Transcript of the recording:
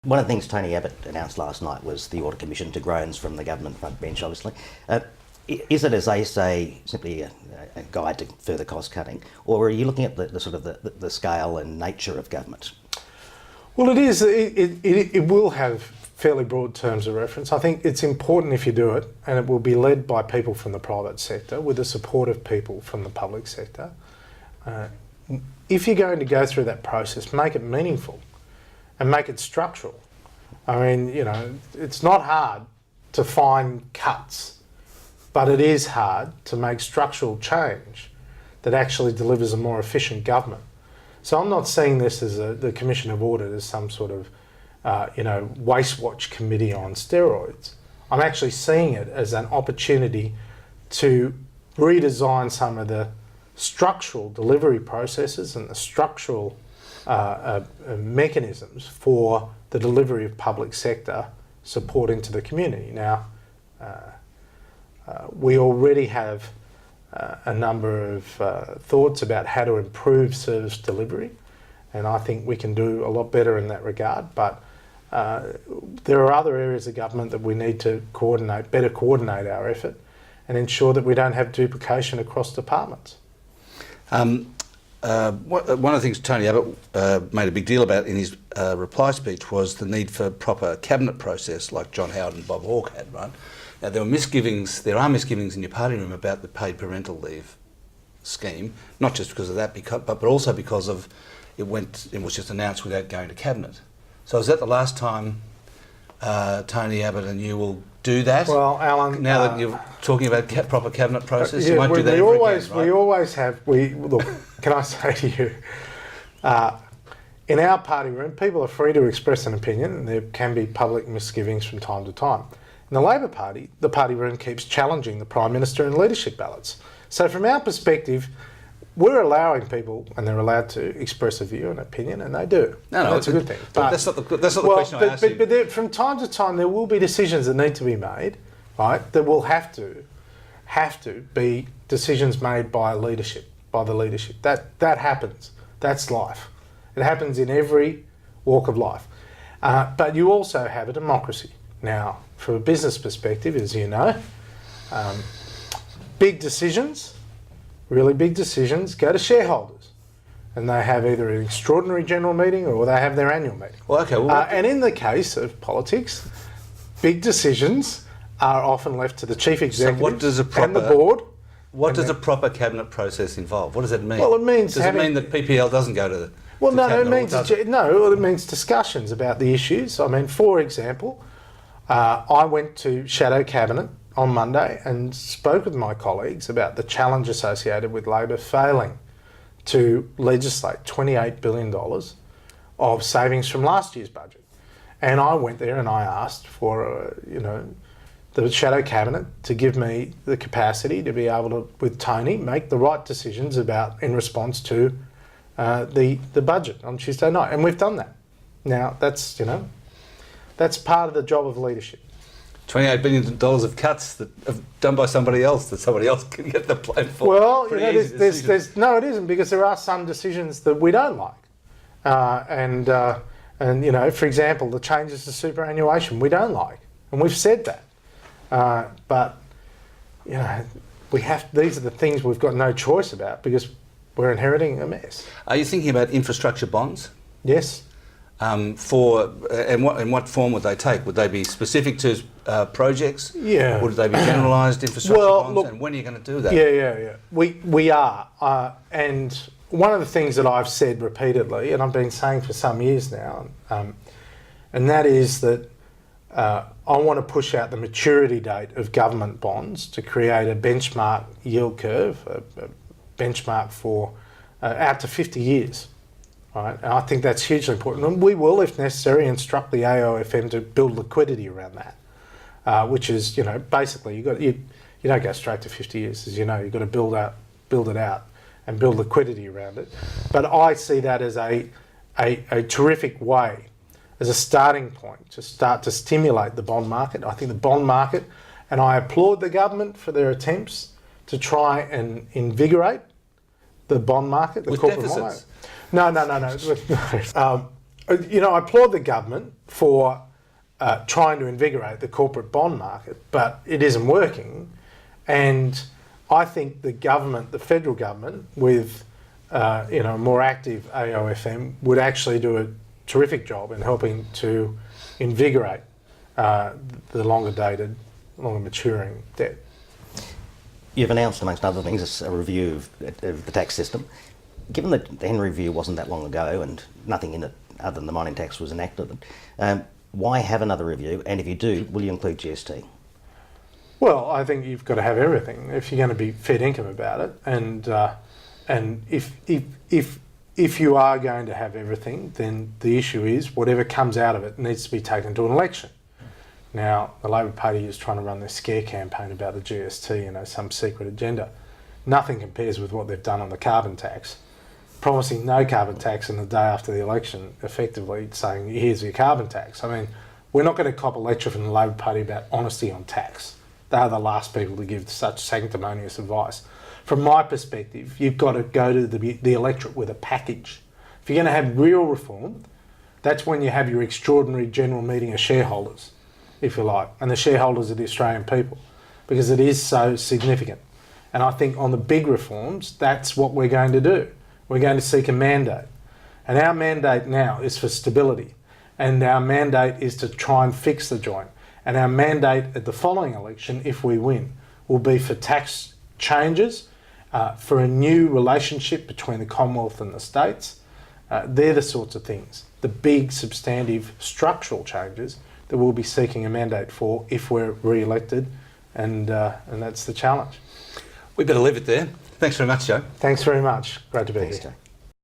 One of the things Tony Abbott announced last night was the Audit Commission, to groans from the government front bench, obviously. Is it, as they say, simply a guide to further cost cutting, or are you looking at the sort of the scale and nature of government? Well, it is. It will have fairly broad terms of reference. I think it's important if you do it, and it will be led by people from the private sector with the support of people from the public sector. If you're going to go through that process, make it meaningful and make it structural. I mean, you know, it's not hard to find cuts, but it is hard to make structural change that actually delivers a more efficient government. So I'm not seeing this as the Commission of Audit as some sort of, waste watch committee on steroids. I'm actually seeing it as an opportunity to redesign some of the structural delivery processes and the structural mechanisms for the delivery of public sector support into the community. Now, we already have a number of thoughts about how to improve service delivery, and I think we can do a lot better in that regard, but there are other areas of government that we need to better coordinate our effort and ensure that we don't have duplication across departments. One of the things Tony Abbott made a big deal about in his reply speech was the need for proper cabinet process, like John Howard and Bob Hawke had, right? Now, there are misgivings in your party room about the paid parental leave scheme, not just because of that, but also because of it was just announced without going to cabinet. So is that the last time Tony Abbott and you will do that? Well, Alan, now that you're talking about proper cabinet process, yeah, you won't do that we always have. Look, can I say to you, in our party room, people are free to express an opinion, and there can be public misgivings from time to time. In the Labor Party, the party room keeps challenging the Prime Minister in leadership ballots. So from our perspective, we're allowing people, and they're allowed to express a view and opinion, and they do. No, that's a good thing. But that's not the question I asked you. But there, from time to time, there will be decisions that need to be made, right? That will have to be decisions made by the leadership. That happens. That's life. It happens in every walk of life. But you also have a democracy. Now, from a business perspective, as you know, big decisions, really big decisions, go to shareholders, and they have either an extraordinary general meeting or they have their annual meeting. Well, okay. And in the case of politics, big decisions are often left to the chief executive and the board. What does a proper cabinet process involve? What does that mean? Well, it means it mean that PPL doesn't go to the it means discussions about the issues. I mean, for example, I went to Shadow Cabinet on Monday and spoke with my colleagues about the challenge associated with Labor failing to legislate $28 billion of savings from last year's budget. And I went there and I asked for, the Shadow Cabinet to give me the capacity to be able to, with Tony, make the right decisions in response to the budget on Tuesday night. And we've done that. Now, that's part of the job of leadership. $28 billion of cuts that are done by somebody else that somebody else can get the blame for. Well, no, it isn't, because there are some decisions that we don't like. For example, the changes to superannuation we don't like, and we've said that. But these are the things we've got no choice about because we're inheriting a mess. Are you thinking about infrastructure bonds? Yes. In what form would they take? Would they be specific to projects? Yeah. Would they be generalised infrastructure bonds? Look, and when are you going to do that? Yeah. We are. And one of the things that I've said repeatedly, and I've been saying for some years now, and that is that I want to push out the maturity date of government bonds to create a benchmark yield curve, a benchmark for out to 50 years. Right? And I think that's hugely important. And we will, if necessary, instruct the AOFM to build liquidity around that, which is, basically you don't go straight to 50 years, as you know. You've got to build it out and build liquidity around it. But I see that as a terrific way, as a starting point to start to stimulate the bond market. I think the bond market, and I applaud the government for their attempts to try and invigorate the bond market, the with corporate deficits. bond market. No. I applaud the government for trying to invigorate the corporate bond market, but it isn't working. And I think the government, the federal government, with a more active AOFM, would actually do a terrific job in helping to invigorate the longer dated, longer maturing debt. You've announced, amongst other things, a review of the tax system. Given that the Henry Review wasn't that long ago and nothing in it other than the mining tax was enacted, why have another review? And if you do, will you include GST? Well, I think you've got to have everything if you're going to be fair income about it, and if you are going to have everything, then the issue is whatever comes out of it needs to be taken to an election. Now, the Labor Party is trying to run this scare campaign about the GST, some secret agenda. Nothing compares with what they've done on the carbon tax, promising no carbon tax in the day after the election, effectively saying, here's your carbon tax. I mean, we're not going to cop a lecture from the Labor Party about honesty on tax. They are the last people to give such sanctimonious advice. From my perspective, you've got to go to the electorate with a package. If you're going to have real reform, that's when you have your extraordinary general meeting of shareholders, if you like, and the shareholders are the Australian people, because it is so significant. And I think on the big reforms, that's what we're going to do. We're going to seek a mandate. And our mandate now is for stability. And our mandate is to try and fix the joint. And our mandate at the following election, if we win, will be for tax changes, for a new relationship between the Commonwealth and the states. They're the sorts of things, the big, substantive, structural changes that we'll be seeking a mandate for if we're re-elected, and that's the challenge. We better leave it there. Thanks very much, Joe. Thanks very much. Great to be here. Joe.